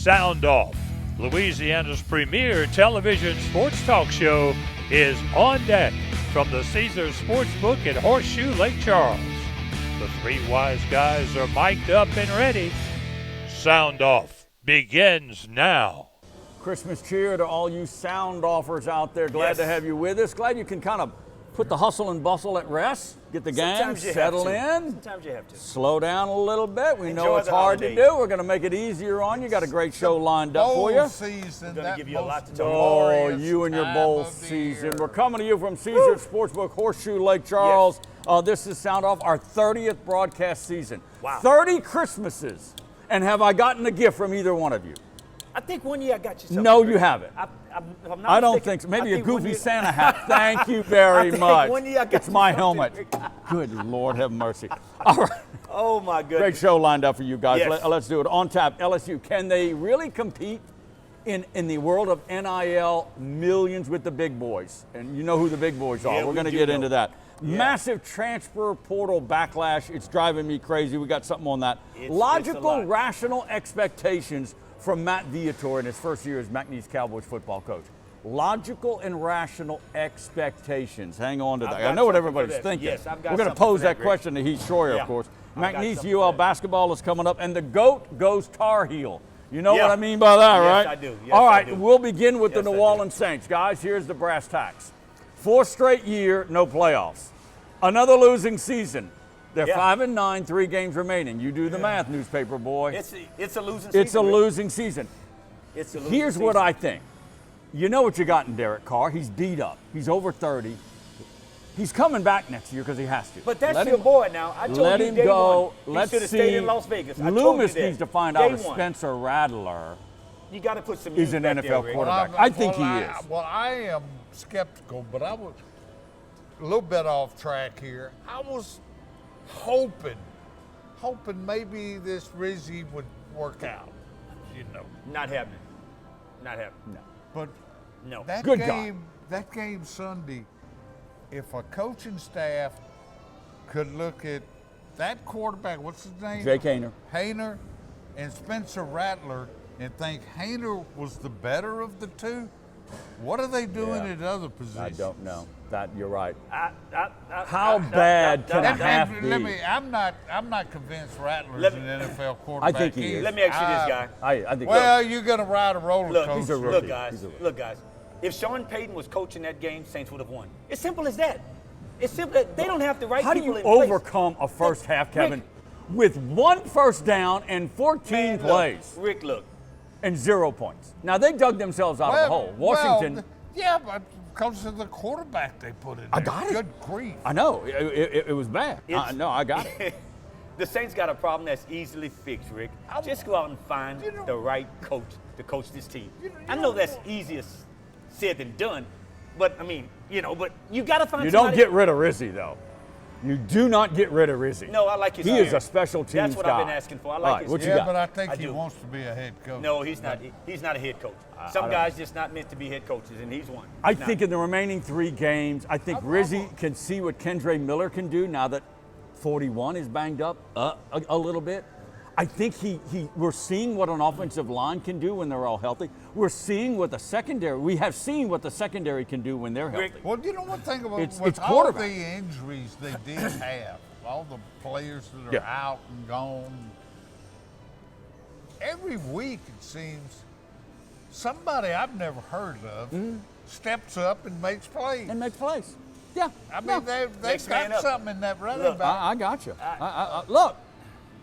SoundOff, Louisiana's premier television sports talk show, is on deck from the Caesars Sportsbook at Horseshoe Lake Charles. The three wise guys are mic'd up and ready. SoundOff begins now. Christmas cheer to all you sound offers out there. Glad to have you with us. Glad you can kind of put the hustle and bustle at rest. Get the gang settled in. Sometimes you have to. Slow down a little bit. We know Enjoy it's the hard to holidays. do. We're going to make it easier on you. Got a great show lined up for you. Season, Gonna give you a lot to talk Oh, glorious you and your time bowl of the season. year. We're coming to you from Caesars Sportsbook, Horseshoe Lake Charles. This is SoundOff, our 30th broadcast season. Wow. 30 Christmases. And have I gotten a gift from either one of you? I think one year I got you something. No, you haven't. If I'm not I don't mistaken, think so. Maybe I a think one goofy year- Santa hat. Thank you very I think much. one year I got It's you my something. helmet. Good Lord, have mercy. All right. Oh my goodness. Great show lined up for you guys. Yes. Let's do it. On tap, LSU. Can they really compete in the world of NIL millions with the big boys? And you know who the big boys are. Yeah, We're we going to do get know. into that. Yeah. Massive transfer portal backlash. It's driving me crazy. We got something on that. It's a Logical, lot. rational expectations from Matt Viator in his first year as McNeese Cowboys football coach. Logical and rational expectations. Hang on to I've that. I got know what something everybody's for that. thinking. Yes, I've got We're going to something pose for that, that Rick. question to Heath Schroyer, Yeah. of course. I've got McNeese something for UL that. basketball is coming up, and the GOAT goes Tar Heel. You know Yeah. what I mean by that, Yes, right? I do. Yes, All I right, do. we'll begin with Yes, the I New do. Orleans Saints. Guys, here's the brass tacks. 4th straight year, no playoffs. Another losing season. They're Yeah. 5-9, 3 games remaining. You do the math, newspaper boy. It's a losing It's season. a Rick. losing season. It's a losing Here's what season. I think. You know what you got in Derek Carr. He's beat up. He's over 30. He's coming back next year because he has to. But that's Let your him- boy now. I told Let you him day go. one. Let's he should have see. stayed in Las Vegas. I told Loomis you that. needs to find Day out if one. Spencer Rattler You got to put some is youth an back NFL there, Rick. quarterback. I think he is. Well, I am skeptical, but I was a little bit off track here. I was hoping maybe this Rizzy would work out, you know. Not happening. Not happening. But No. that Good God. game Sunday, if a coaching staff could look at that quarterback, what's his name? Jake Hayner. Hayner and Spencer Rattler, and think Hayner was the better of the two, what are they doing Yeah. at other I positions? don't know. That you're right. How How bad can a half Let be? me. I'm not convinced Rattler's Let an me- NFL quarterback. I think he is. Let me ask you this, guy. I think. Well, you're gonna ride a roller Look, coaster. He's a rookie. look, guys. If Sean Payton was coaching that game, Saints would have won. It's simple as that. It's simple. They don't have the right how do people you in place. overcome a first half, Rick, Kevin, with 1 first down and 14 Man, look, plays Rick, look. and 0 points? Now they dug themselves out of the hole. Washington. yeah, but because of the quarterback they put in there. I got it. Good grief. I know it was bad. It's- No, I got it. The Saints got a problem that's easily fixed, Rick. Just go out and find the right coach to coach this team. I know that's easier said than done, but I mean, but you got to find You somebody. don't get rid of Rizzy though. You do not get rid of Rizzy. No, I like his He spirit. is a special teams That's what guy. I've been asking for. I All like right, his what you Yeah, got? but I think I he do. wants to be a head coach. No, he's not. He's not a head coach. Some guys just not meant to be head coaches, and he's one. I He's not. think in the remaining 3 games, I think Rizzy can see what Kendre Miller can do now that 41 is banged up a little bit. I think we're seeing what an offensive line can do when they're all healthy. We're seeing what the secondary, we have seen what the secondary can do when they're healthy. Well, you know one thing about It's with all quarterback. the injuries they did have, all the players that are Yeah. out and gone, every week it seems somebody I've never heard of steps up and makes plays. And makes plays. Yeah. I mean, no, they've Next man got up. something in that running Look, back. I got you. Look,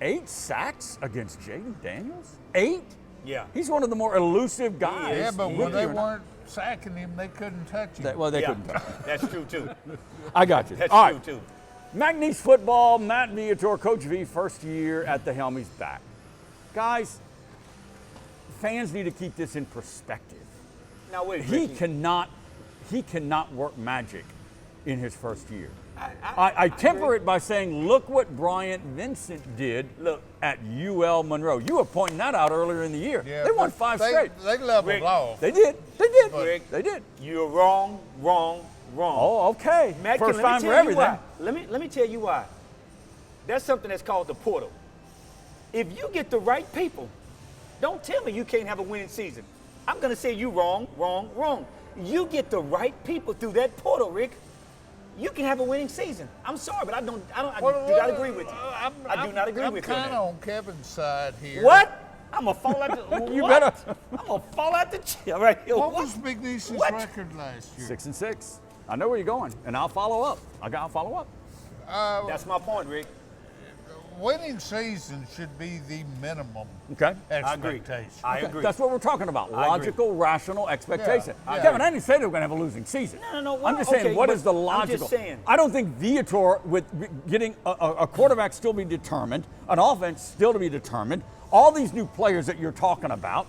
8 sacks against Jaden Daniels? 8? Yeah. He's one of the more elusive guys. yeah, but when Rookie they or not. weren't sacking him, they couldn't touch him. They Yeah, couldn't. that's true too. I got you. That's All true right. too. McNeese football, Matt Viator, Coach V, first year at the helm. He's back. Guys, fans need to keep this in perspective. Now wait, He Ricky. cannot work magic in his first year. I temper it by saying, look what Bryant Vincent did at UL Monroe. You were pointing that out earlier in the year. Yeah, They won but 5 straight. They leveled Rick, off. They did. Rick, They did. You're wrong. Oh, okay. Matt, First let me time for tell you everything. why. Let me tell you why. That's something that's called the portal. If you get the right people, Don't tell me you can't have a winning season. I'm going to say you wrong. You get the right people through that portal, Rick. You can have a winning season. I'm sorry, but I do not agree with you. I do not agree with you. I'm kind of on Kevin's side here. What? I'm going to fall out the You better. I'm going to fall out the chair right here. What was McNeese's record last year? 6-6. I know where you're going, and I'll follow up. I'll follow up. That's my point, Rick. Winning season should be the minimum Okay. expectation. I agree. That's what we're talking about. Logical, rational expectation. Yeah. Kevin, I didn't say they were going to have a losing season. No. I'm just saying, what is the logical? I'm just saying. I don't think Viator, with getting a quarterback still be determined, an offense still to be determined, all these new players that you're talking about,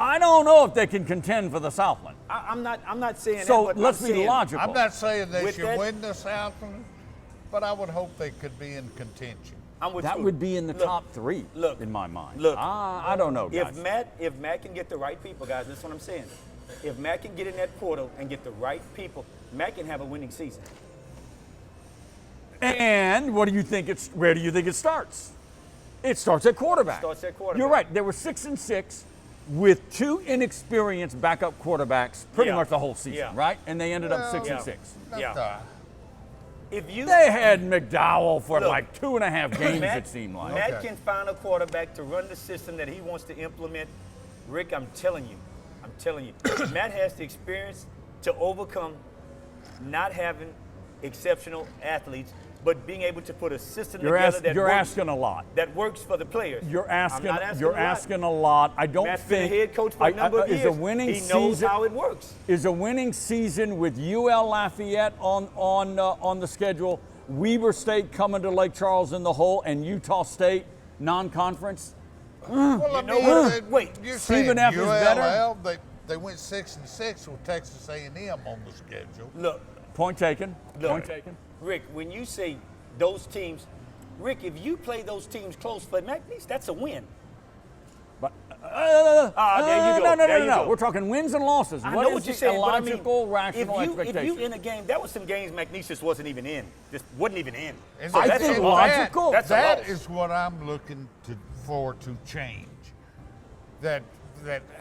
I don't know if they can contend for the Southland. I'm not saying So that. But let's I'm be saying, logical. I'm not saying they With should that- win the Southland, but I would hope they could be in contention. I'm with That you. would be in the Look, top three, look, in my mind. look. I don't know, guys. If Matt can get the right people, guys, that's what I'm saying. If Matt can get in that portal and get the right people, Matt can have a winning season. And where do you think it starts? It starts at quarterback. Starts at quarterback. You're right. They were 6-6 with two inexperienced backup quarterbacks pretty Yeah. much the whole season, Yeah. right? And they ended up 6-6. Yeah. If you They had McDowell for Look, like 2.5 games, Matt, it seemed like. Matt Okay. can find a quarterback to run the system that he wants to implement. Rick, I'm telling you, Matt has the experience to overcome not having exceptional athletes, but being able to put a system You're together that you're works, asking a lot. that works for the players. You're I'm asking. not asking You're a lot. asking a lot. I don't Matt's think. been a head coach for a number of is years. a winning he knows season. how it works. Is a winning season with UL Lafayette on the schedule, Weber State coming to Lake Charles in the hole, and Utah State non-conference? Well, I know mean, what? Wait, you're Stephen saying F. is better? ULL, they went 6-6 with Texas A&M on the schedule. Look, Point taken. Look. Point taken. Rick, when you say those teams, Rick, if you play those teams close for McNeese, that's a win. But there you go. No. There you go. We're talking wins and losses. I What know is what you're the saying, but I illogical, mean, rational if expectation? you in a game, that was some games McNeese just wasn't even in. Just wasn't even in. And So I that's think a logical. That's a that loss. is what I'm looking for to change. That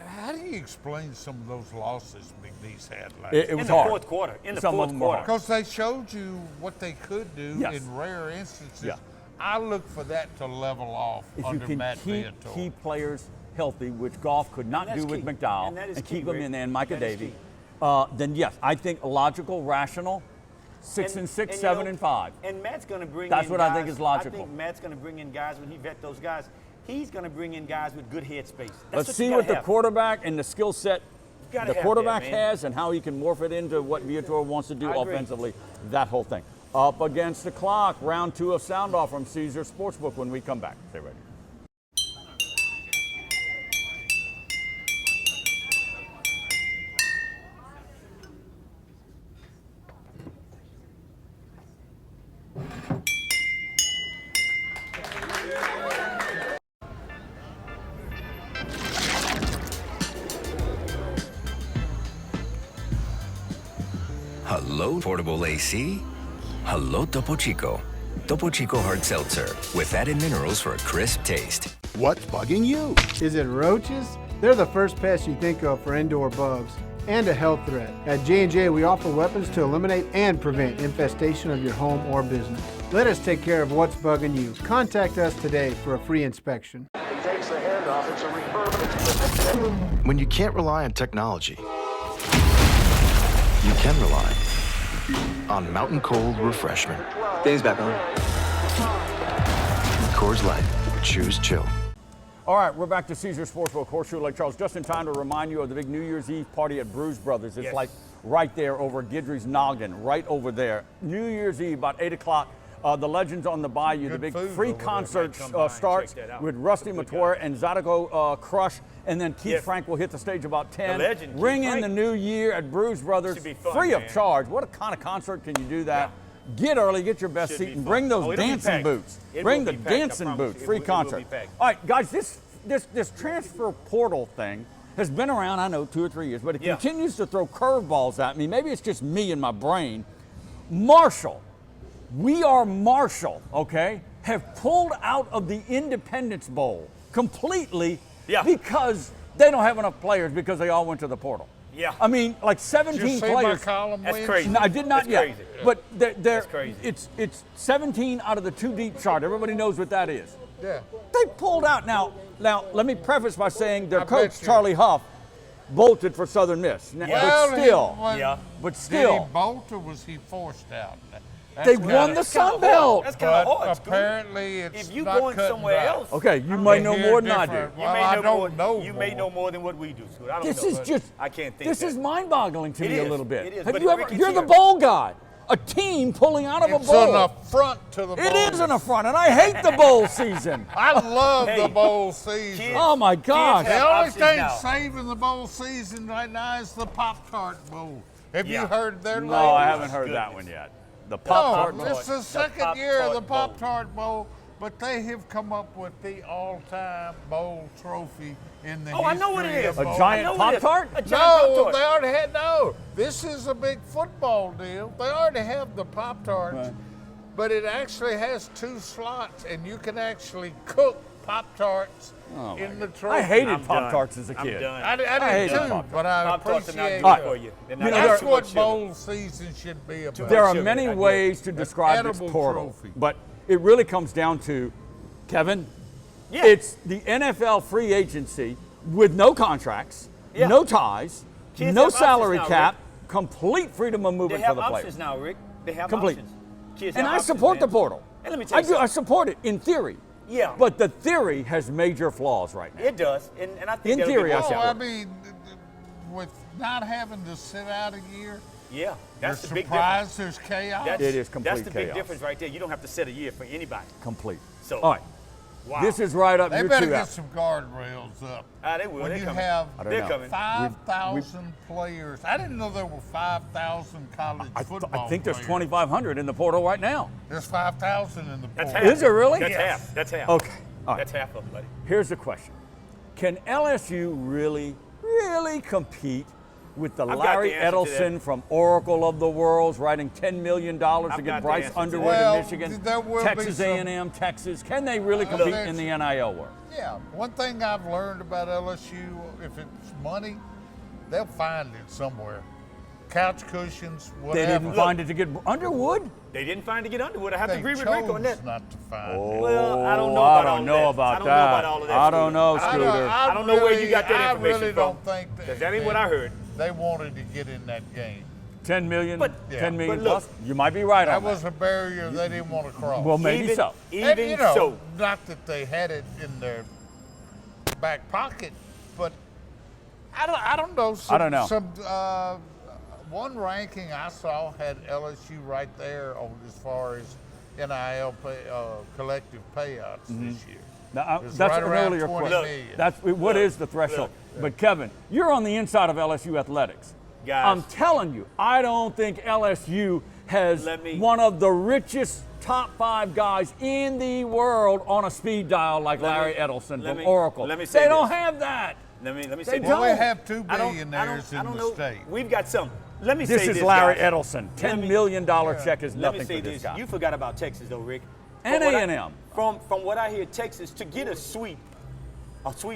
how do you explain some of those losses McNeese had last It in was the hard. fourth quarter. In the Some of fourth them were quarter. hard. Because they showed you what they could do Yes. in rare instances. Yeah. I look for that to level off If you under can Matt keep Viator. key players healthy, which Goff could not And do that's with key. McDowell, And that is and key, keep them Rick. in there, and Micah That is Davey, key. then yes, I think logical, rational, 6-6, you 7-5. And Matt's going to bring That's in what guys, I think is logical. I think Matt's going to bring in guys when he vet those guys. He's going to bring in guys with good headspace. Let's see what the quarterback and the skill set gotta the have quarterback that, man. has and how he can morph it into what Viator wants to do I agree. offensively, that whole thing. Up against the clock, round 2 of SoundOff from Caesar Sportsbook when we come back. Stay ready. Hello, portable AC. Hello, Topo Chico. Topo Chico Hard Seltzer with added minerals for a crisp taste. What's bugging you? Is it roaches? They're the first pest you think of for indoor bugs and a health threat. At J&J, we offer weapons to eliminate and prevent infestation of your home or business. Let us take care of what's bugging you. Contact us today for a free inspection. When you can't rely on technology, you can rely on Mountain Cold Refreshment. Dave's back on. Coors Light. Choose chill. All right, we're back to Caesar Sportsbook, Horseshoe Lake Charles. Just in time to remind you of the big New Year's Eve party at Brews Brothers. It's Yes. like right there over Guidry's Noggin, right over there. New Year's Eve, about 8 o'clock. The Legends on the Bayou, the Good big food free over there. concert Come by and starts check that out. with Rusty Good Matoya guy. and Zydeco Crush, and then Keith Yes. Frank will hit the stage about 10. legend, Keith Ring in Frank. the new year at Brews Brothers, Should be fun, free of man. charge. What a kind of concert can you do that? Get early, get your best Should seat, be and fun. bring those Oh, it'll be dancing packed. boots. It Bring will the be packed, I dancing promise boots, you. free It will be concert. packed. All right, guys, this transfer portal thing has been around, I know, 2 or 3 years, but it Yeah. continues to throw curveballs at me. Maybe it's just me and my brain. Marshall, okay, have pulled out of the Independence Bowl completely Yeah. Because they don't have enough players because they all went to the portal. Yeah. I mean, like Did 17 you see players. my column? That's Wednesday? crazy. No, I did not That's yet. crazy. But they're, That's crazy. It's 17 out of the 2 deep chart. Everybody knows what that is. Yeah. They pulled out. Now, let me preface by saying their I coach, bet you. Charlie Huff, bolted for Southern Miss. Now, Well, but still, Yeah. but Did still, he bolt or was he forced out? they won the That's kinda Sun Belt. That's kind of But hard. Scoop. apparently it's If you not going cut and somewhere dry. else, Okay, you might know hear more than I do. different. you Well, may I know don't more. know You may more. know more than what we do. Scoop. I don't This know. is just. I can't think. This that. is mind-boggling to It me a is. little bit. It is, Have but you ever? Ricky's You're the here. bowl guy. A team pulling out of a It's bowl. an affront to the bowl. It is an affront, and I hate the bowl season. I love Hey, the bowl season. kids- Oh my gosh! Kids The have only options thing now. saving the bowl season right now is the Pop-Tart Bowl. Have Yeah. you heard their No, latest? I haven't heard that one yet. The Pop-Tart No, Bowl. it's the second year of the Pop-Tart Pop-Tart Bowl, but they have come up with the all-time bowl trophy in the Oh, I know what it history is. of A bowl. giant I know what it is. Pop-Tart? A giant No, Pop-Tart. they already had This is a big football deal. They already have the Pop-Tarts, Right. but it actually has 2 slots, and you can actually cook Pop-Tarts Oh, my in the God. trophy. I hated I'm Pop-Tarts done. as a I'm kid. done. I did hated too, Pop-Tarts. but I Pop-Tarts are not appreciate good it. for you. They're You not know, good. That's Too what much bowl season should be about. There are sugar, many I get it. ways to describe this edible portal, trophy. but it really comes down to, Kevin, Yeah. it's the NFL free agency with no contracts, Yeah. no ties, Kids no have salary options now, cap, complete freedom of They movement for have the options players. now, Rick. They have Complete. options. Kids And have I options, support the man. portal. And let me tell you I do. I something. support it in theory. Yeah. But the theory has major flaws right now. It does, and I think In that'll theory, get I worse. see Oh, how it I works. mean, with not having to sit out a year, Yeah, that's you're the big difference. surprised there's chaos. That's, It is complete That's the big chaos. difference right there. You don't have to set a year for anybody. Complete. So, All right. wow. This is right up They your better two get out. some guardrails up. They will. When They're you coming. have I don't They're know. coming. 5,000 players. I didn't know there were 5,000 college football I think there's players. 2,500 in the portal right now. There's 5,000 in the That's portal. half. Is it really? That's Yes. half. That's half. Okay. All right. That's half of them, buddy. Here's the question. Can LSU really compete with the I've got Larry the answer to Edelson from Oracle of the World's writing $10 million to got get the Bryce answer to Underwood that. in Michigan, Well, there will be Texas some- A&M, Texas? Can they really compete in the NIL world? Yeah, one thing I've learned about LSU, if it's money, they'll find it somewhere. Couch cushions, They whatever. didn't find it to get Underwood? They didn't find to get Underwood. I have to They agree with Rick on that. chose not to find it. Well, I don't know Oh, about I all don't of know that. about I don't know that. about all of that. I don't know, Scooter. Scooter. I don't know where you got that I information really from. don't think that. 'Cause that ain't what I heard. They wanted to get in that game. 10 million, But- Yeah. 10 million but look, plus? You might be right That on was a barrier they didn't want to cross. Well, maybe even, so. Even And, you know, so. not that they had it in their back pocket, but I don't know. I don't know. One ranking I saw had LSU right there on as far as NIL collective payouts this year. Now, It was that's right an around earlier 20 question. million. That's what is the threshold? But Kevin, you're on the inside of LSU athletics. Guys. I'm telling you, I don't think LSU has Let me- one of the richest top 5 guys in the world on a speed dial like Let me- Larry Edelson let from me- Oracle. let me say They don't this. have that. Let me They say this. don't. Well, we have 2 I don't- billionaires I don't in the know. state. We've got some. Let me This say is this, Larry guys. Edelson. $10 Let me- million check is Let me nothing say for this this. guy. You forgot about Texas, though, Rick. And From what I- A&M. From what I hear, Texas, to get a sweep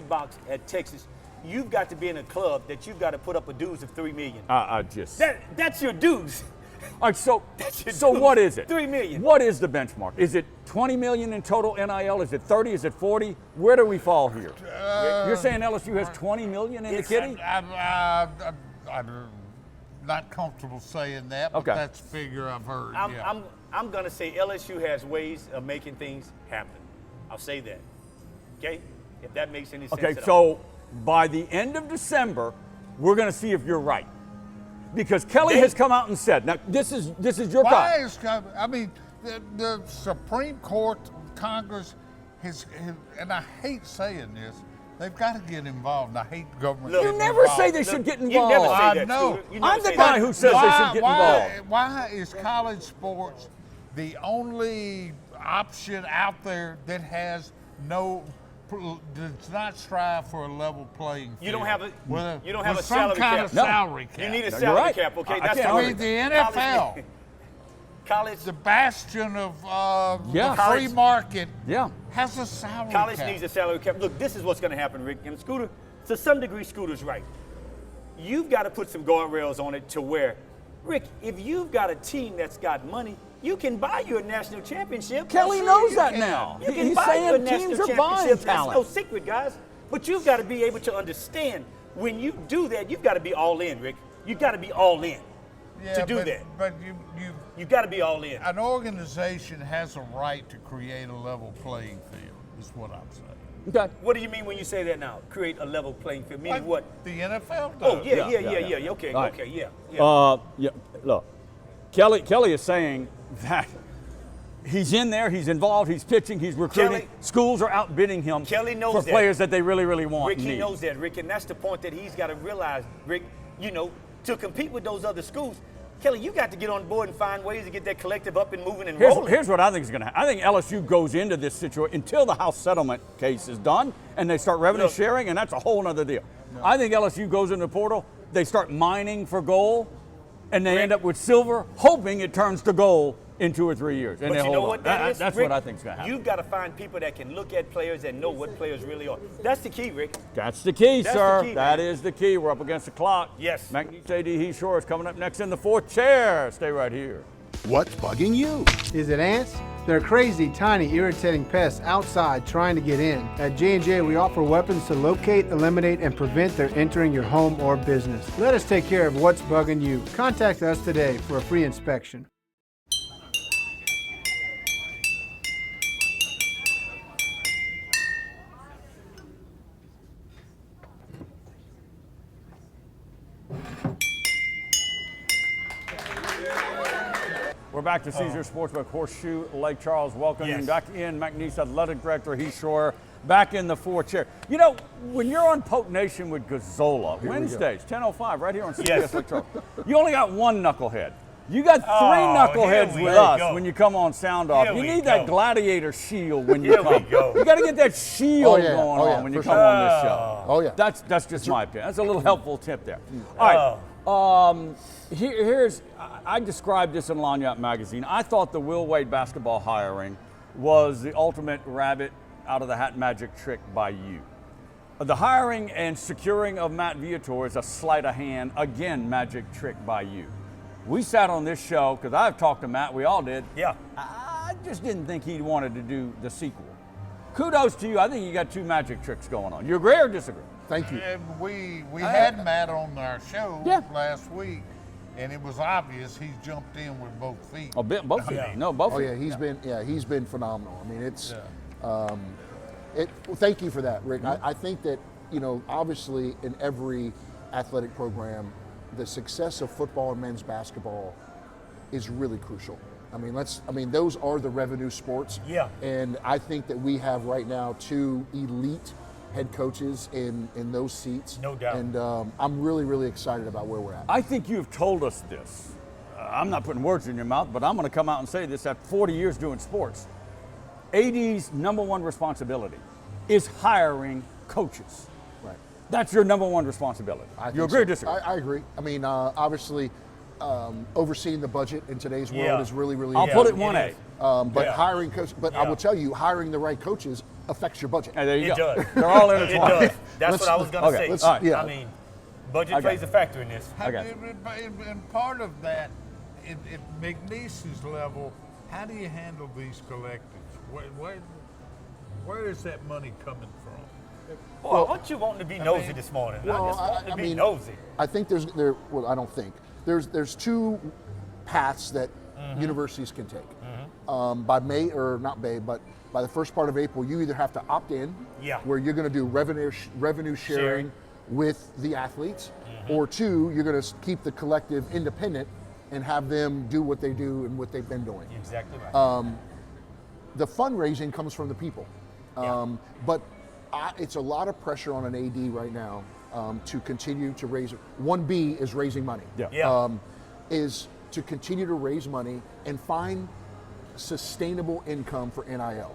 box at Texas, you've got to be in a club that you've got to put up a dues of $3 million. I just. That's your dues. All right, so your so dues. what is it? $3 million. What is the benchmark? Is it 20 million in total NIL? Is it 30? Is it 40? Where do we fall here? You're saying LSU has 20 million in the kitty? I'm not comfortable saying that, but Okay. that's a figure I've heard. yeah. I'm going to say LSU has ways of making things happen. I'll say that. Okay? If that makes any sense Okay, at all. so by the end of December, we're going to see if you're right. Because Kelly has come out and said, now this is your Why call. is I mean the Supreme Court, Congress has, and I hate saying this, they've got to get involved. And I hate government. Look, You getting never involved. say they should get You never say involved. that, know. Scooter. You never I'm the say guy that. who says they should get involved. Why is college sports the only option out there that has does not strive for a level playing field? You don't have a you don't have a with some salary kind cap. of No. salary cap. You need a No, salary you're right. cap, okay? I That's can't the argue. I mean, the NFL, College, the bastion of Yeah. the free market, Yeah. has a salary college cap. needs a salary cap. Look, this is what's going to happen, Rick. And Scooter, to some degree, Scooter's right. You've got to put some guardrails on it to where, Rick, if you've got a team that's got money, you can buy you a national championship. Kelly Sure knows you that can. now. You can He's buy you a saying national teams are buying championship. talent. That's no secret, guys. But you've got to be able to understand when you do that, you've got to be all in, Rick. You've got to be all in to do that. But You've got to be all in. an organization has a right to create a level playing field, is what I'm saying. Okay. What do you mean when you say that now? Create a level playing field, meaning what? The NFL does. Oh, yeah. Okay, All right. okay, yeah. Yeah. Look, Kelly is saying that he's in there, he's involved, he's pitching, he's recruiting. Kelly- Schools are outbidding him Kelly knows for that. players that they really, really want. Rick, and he need. knows that, Rick, and that's the point that he's got to realize, Rick, to compete with those other schools, Kelly, you got to get on board and find ways to get that collective up and moving and rolling. Here's what I think is going to happen. I think LSU goes into this situation until the House settlement case is done and they start revenue Look. sharing, and that's a whole other deal. I think LSU goes into the portal, they start mining for gold, and they Rick. end up with silver, hoping it turns to gold in 2 or 3 years. And But they you hold know on. what that is, That's Rick? what I think is going to happen. You've got to find people that can look at players and know what players really are. That's the key, Rick. That's the key, That's sir. the key, That man. is the key. We're up against the clock. Yes. McNeese AD Heath Shore is coming up next in the fourth chair. Stay right here. What's bugging you? Is it ants? They're crazy, tiny, irritating pests outside trying to get in. At J&J, we offer weapons to locate, eliminate, and prevent their entering your home or business. Let us take care of what's bugging you. Contact us today for a free inspection. We're back to Caesar Sportsbook Horseshoe Lake Charles. Welcome Yes. back in. McNeese Athletic Director Heath Shore back in the fourth chair. You know, when you're on Poke Nation with Gazzola, Wednesdays, 10:05, right here on CBS Yes. Lake Charles, you only got one knucklehead. You got three Oh, here knuckleheads we with go. us when you come on SoundOff. Here You we need that go. gladiator shield when you Here we come. go. You got to get that shield Oh, yeah. going Oh, yeah, on when you for come sure. on this show. Oh, yeah. That's just my opinion. That's a little helpful tip there. All right. Here's I described this in Lagniappe magazine. I thought the Will Wade basketball hiring was the ultimate rabbit out of the hat magic trick by you. The hiring and securing of Matt Viator is a sleight of hand, again, magic trick by you. We sat on this show because I've talked to Matt. We all did. Yeah. I just didn't think he wanted to do the sequel. Kudos to you. I think you got two magic tricks going on. You agree or disagree? Thank you. And we had Matt on our show Yeah. last week, and it was obvious he's jumped in with both feet. Oh, both of you. Yeah. No, both Oh of yeah, you. he's been phenomenal. I mean, it's well, thank you for that, Rick. I think that, you know, obviously in every athletic program, the success of football and men's basketball is really crucial. I mean, those are the revenue sports. Yeah. And I think that we have right now two elite head coaches in those seats. No doubt. And I'm really, really excited about where we're at. I think you've told us this. I'm not putting words in your mouth, but I'm going to come out and say this after 40 years doing sports. AD's number one responsibility is hiring coaches. Right. That's your number one responsibility. You think agree or so. disagree? I agree. I mean, obviously, overseeing the budget in today's world Yeah. is really, really I'll important. put it 1A. is. But Yeah. hiring coaches, but I Yeah. will tell you, hiring the right coaches affects your budget. Hey, there you It go. does. They're all It intertwined. does. That's Let's- what I was going to okay, say. let's- all right. yeah. I mean, budget Okay. plays a factor in this. I got And part of that, at McNeese's level, how do you handle these collectives? Where is that money coming from? Boy, what you wanting to be nosy mean- this morning? Well, I just want to I be mean, nosy. I think well, I don't think. There's two paths that universities can take. By May, or not May, but by the first part of April, you either have to opt in, Yeah. where you're going to do revenue sharing Sharing. with the athletes, or two, you're going to keep the collective independent and have them do what they do and what they've been doing. You're exactly right. The fundraising comes from the people. Yeah. But it's a lot of pressure on an AD right now to continue to raise. 1B is raising money. Yeah. Yeah. Is to continue to raise money and find sustainable income for NIL.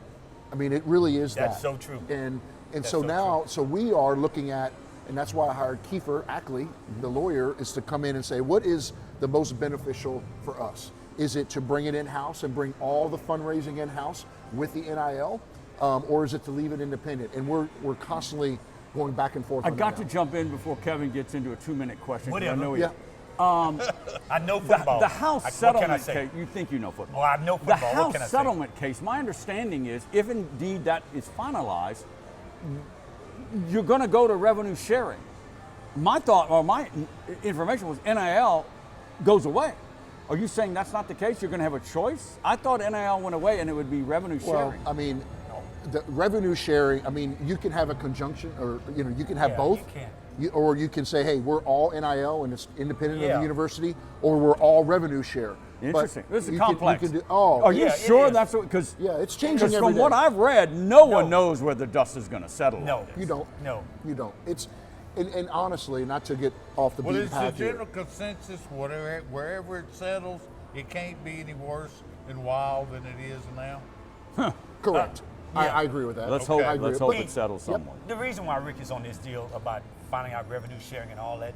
I mean, it really is That's that. so true. And That's so so now, so we are looking at, and that's why I hired Kiefer Ackley, the lawyer, is to come in and say, what is the most beneficial for us? Is it to bring it in-house and bring all the fundraising in-house with the NIL? Or is it to leave it independent? And we're constantly going back and forth. I on got that to jump in before Kevin gets into a 2-minute question. 'Cause I Whatever. know Yeah. I know football. The House What can I settlement say? case, you think you know football. Well, I know The football. What House can I say? settlement case, my understanding is, if indeed that is finalized, you're going to go to revenue sharing. My thought, or my information was NIL goes away. Are you saying that's not the case? You're going to have a choice? I thought NIL went away and it would be revenue Well, sharing. I mean, the revenue sharing, I mean, you can have a conjunction, or, you know, you can have both. You can. Or you can say, hey, we're all NIL and it's independent of Yeah. the university, or we're all revenue share. But Interesting. This is you complex. Can do, oh, Are you Yeah, it sure is. that's what? Because yeah, it's changing every from day. what I've read, no one knows where the dust is going to settle. No. on this. You don't. No. You don't. It's, and honestly, not to get off the Well, beaten it's the path here. general consensus, wherever it settles, it can't be any worse and wild than it is now. Correct. yeah. I agree with that. Let's I hope. agree. Let's hope But- it settles somewhere. The reason why Rick is on this deal about finding out revenue sharing and all that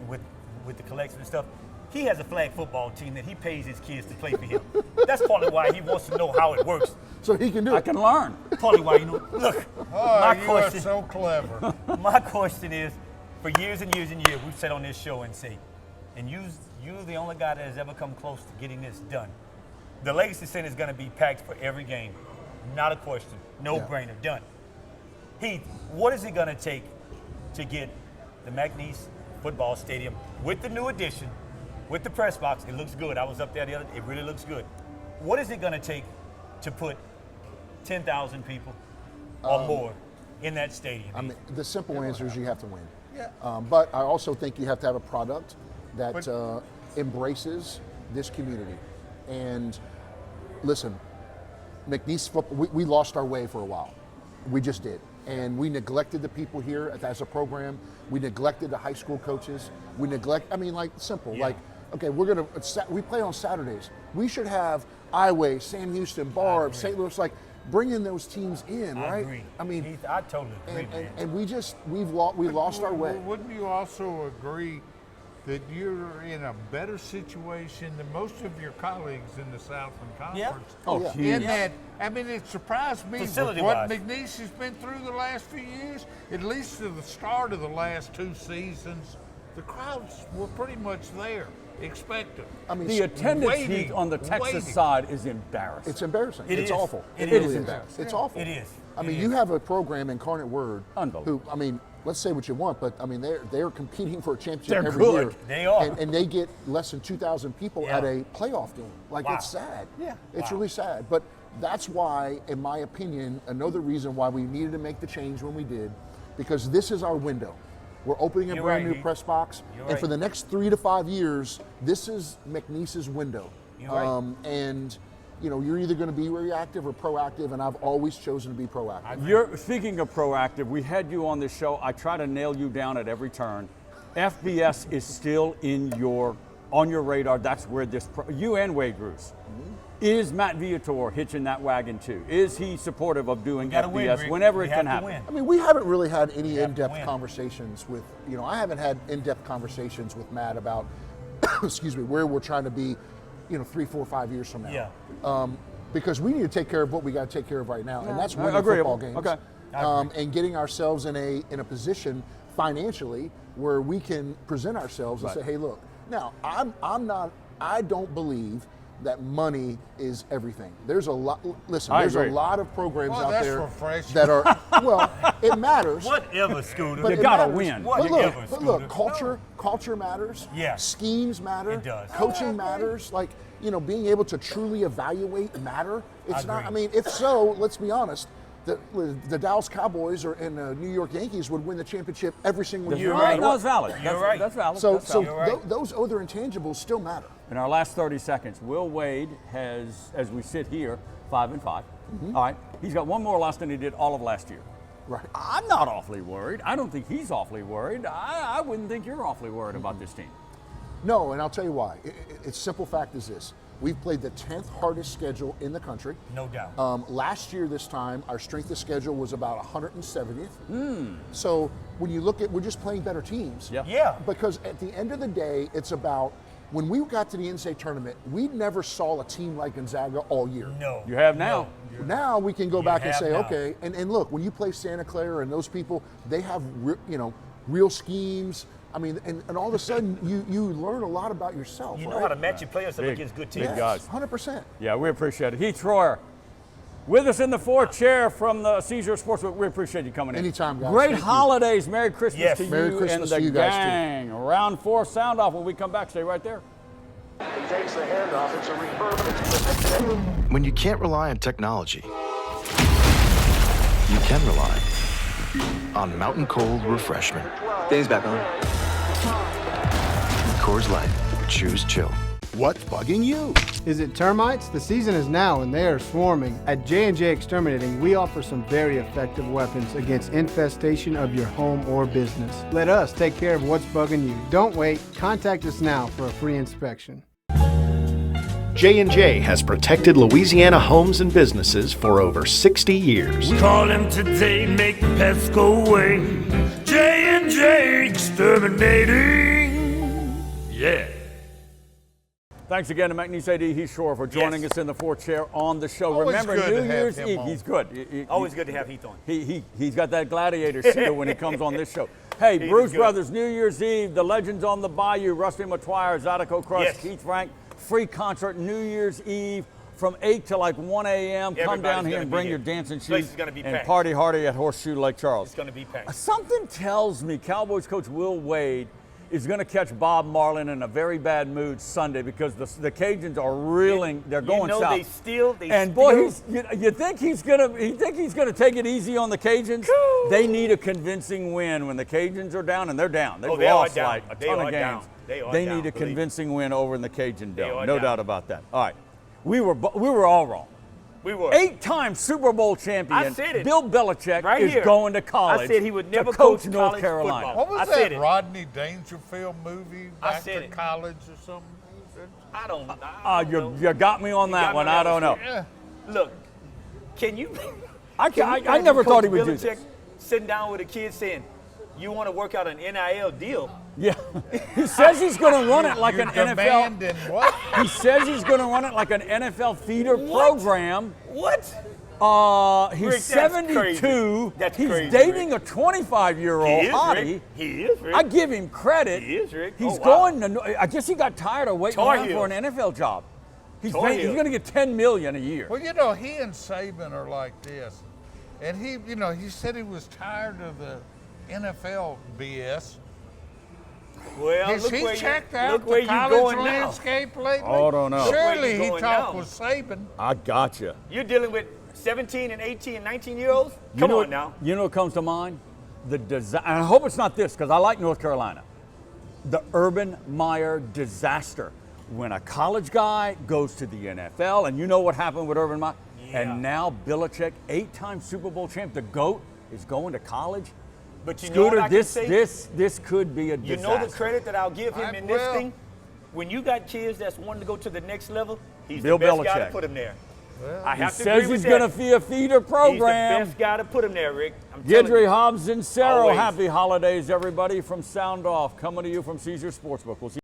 with the collection and stuff, he has a flag football team that he pays his kids to play for him. That's partly why he wants to know how it works. So he can do I it. can learn. Partly why, you know, look, Oh, my you question, are so clever. my question is, for years and years and years, we've sat on this show and say, and you're the only guy that has ever come close to getting this done. The Legacy Center is going to be packed for every game. Not a question. No brainer. Done. Heath, what is it going to take to get the McNeese Football Stadium with the new addition, with the press box? It looks good. I was up there the other day. It really looks good. What is it going to take to put 10,000 people or more in that stadium? I mean, the simple answer is you have to win. Yeah. But I also think you have to have a product that embraces this community. And listen, McNeese football, we lost our way for a while. We just did. And we neglected the people here as a program. We neglected the high school coaches. Simple. Yeah. Like, okay, we play on Saturdays. We should have Iway, Sam Houston, Barb, St. Louis, like, bring in those teams in, I right? agree. I mean, Heath, I totally agree, man. and we lost our way. Wouldn't you also agree that you're in a better situation than most of your colleagues in the Southland Conference? Oh, yeah. huge. In that, I mean, it surprised me with what Facility-wise. McNeese has been through the last few years, at least to the start of the last 2 seasons, the crowds were pretty much there, expectant. I mean, The attendance waiting, heat on the Texas waiting. side is embarrassing. it's embarrassing. It It's is. awful. It really is embarrassing. It's awful. It is. I It mean, is. you have a program, Incarnate Word, Unbelievable. who, I mean, let's say what you want, but I mean, they're competing for a championship They're every good. year. They are. And they get less than 2,000 people Yeah. at a playoff game. Like, Wow. it's sad. Yeah. It's Wow. really sad. But that's why, in my opinion, another reason why we needed to make the change when we did, because this is our window. We're opening a You're brand right, new Heath. press box. You're And for right. the next 3 to 5 years, this is McNeese's window. You're right. And, you know, you're either going to be reactive or proactive, and I've always chosen to be proactive. You're speaking of proactive. We had you on this show. I try to nail you down at every turn. FBS is still on your radar. That's where you and Wade Bruce. Is Matt Viator hitching that wagon too? Is he supportive of doing gotta win, FBS Rick. whenever We it have can to happen? win. I mean, we haven't really had any have to in-depth win. conversations with, I haven't had in-depth conversations with Matt about, excuse me, where we're trying to be, 3, 4, 5 years from now. Yeah. Because we need to take care of what we got to take care of right now, and that's winning agreeable. football games. Okay. And getting ourselves in a position financially where we can present ourselves and say, hey, look. Now, I don't believe that money is everything. There's a lot. Listen, I there's agree. a lot of programs Well, out that's there refreshing. that are. Well, it matters. Whatever, Scooter. But You it gotta matters. win. Whatever, But look, Scooter. culture matters. Yeah. Schemes matter. It does. Coaching matters. Like, being able to truly evaluate matter. It's not. agree. I mean, if so, let's be honest. The Dallas Cowboys and the New York Yankees would win the championship every single year. You're no right. matter No, what. it's valid. You're That's, right. That's valid. So, That's so valid. You're right. those other intangibles still matter. In our last 30 seconds, Will Wade has, as we sit here, 5-5. All right, he's got one more loss than he did all of last year. Right. I'm not awfully worried. I don't think he's awfully worried. I wouldn't think you're awfully worried about this team. No, and I'll tell you why. It's simple fact is this. We've played the 10th hardest schedule in the country. No doubt. Last year, this time, our strength of schedule was about 170th. So when you look at, we're just playing better teams. Yeah. Yeah. Because at the end of the day, it's about When we got to the NCAA tournament, we never saw a team like Gonzaga all year. No. You have now. Now we can go back and have say, now. okay, and look, when you play Santa Clara and those people, they have real schemes. I mean, and all of a sudden you learn a lot lot about yourself. You know right? how to match your players up Big- against good big teams. guys. 100%. Yeah, we appreciate it. Heath Troyer, with us in the fourth chair from the Caesar Sportsbook. We appreciate you coming in. Anytime, guys. Great Thank you. holidays. Merry Christmas Yes. to you Merry Christmas and the to you guys, too. gang. Round 4 sound off when we come back. Stay right there. He takes the handoff. It's a refurb. When you can't rely on technology, you can rely on Mountain Cold Refreshment. Dave's back on. Coors Light. Choose chill. What's bugging you? Is it termites? The season is now and they are swarming. At J&J Exterminating, we offer some very effective weapons against infestation of your home or business. Let us take care of what's bugging you. Don't wait. Contact us now for a free inspection. J&J has protected Louisiana homes and businesses for over 60 years. Call him today, make the pests go away. J&J Exterminating. Yeah. Thanks again to McNeese AD Heath Shore for joining us in the fourth chair on the show. Always Remember, good to New have Year's him Eve, on. he's good. Always good to have Heath on. He's got that gladiator seal when he comes on this show. Hey, He's Bruce good. Brothers, New Year's Eve, the Legends on the Bayou, Rusty McTwire, Zydeco Crush, Yes. Keith Frank, free concert New Year's Eve from 8 to like 1 a.m. Come Everybody's down here gonna and be bring here. your dancing Place shoes is gonna be and packed. party hardy at Horseshoe Lake Charles. It's going to be packed. Something tells me Cowboys coach Will Wade is going to catch Bob Marlin in a very bad mood Sunday because the Cajuns are reeling. They're going you know south. they Boy, still- you think he's gonna take it easy on the Cajuns? They need a convincing win when the Cajuns are down, and they're down. They've they are lost down. like a They ton are of down. games. They are They down, need a believe me. convincing win over in the Cajun They Dome. are No down. doubt about that. All right, we were all wrong. We were. 8-time Super Bowl champion I said it. Bill Belichick Right is here. going to college. I said he would never to coach coach North college Carolina. football. What was I that said it. Rodney Dangerfield movie? I Back said to it. college or something? I don't know. You got me on that got me one. on I that don't know. one. Yeah. Look, can you? I can you I imagine never thought he Coach would do Belichick this. sitting down with a kid saying, "You want to work out an NIL deal?" Yeah, he says he's going to run it like You're an NFL. demanding what? He says he's going to run it like an NFL feeder program. What? He's Rick, that's 72. crazy. That's he's crazy, dating Rick. a 25-year-old He is, hottie. Rick. He is, Rick. I give him credit. He is, Rick. He's Oh, wow. going to. I guess he got tired of waiting Tar around Heel. for an NFL job. He's Tar he's Heel. going to get $10 million a year. Well, you know, he and Saban are like this. And he said he was tired of the NFL BS. Well, Has look he where checked you, out look where the you college going now. landscape lately? Oh, I don't know. Look where Surely you he going talked now. with Saban. I gotcha. You're dealing with 17 and 18 and 19-year-olds? Come on now. You know what comes to mind? The design. I hope it's not this because I like North Carolina. The Urban Meyer disaster. When a college guy goes to the NFL, and you know what happened with Urban Meyer? Yeah. And now Belichick, 8-time Super Bowl champ, the GOAT, is going to college. But you know Scooter, what I can say? this could be a You disaster. know the credit that I'll give him in this Well- thing? When you got kids that's wanting to go to the next level, he's Bill the best guy Belichick. to put him there. Well, I He have to says agree he's with going that. to be a feeder program. He's the best guy to put him there, Rick. I'm telling Gidry, you. Hobbs, and Sarah, Always. happy holidays, everybody, from SoundOff, coming to you from Caesar Sportsbook. We'll see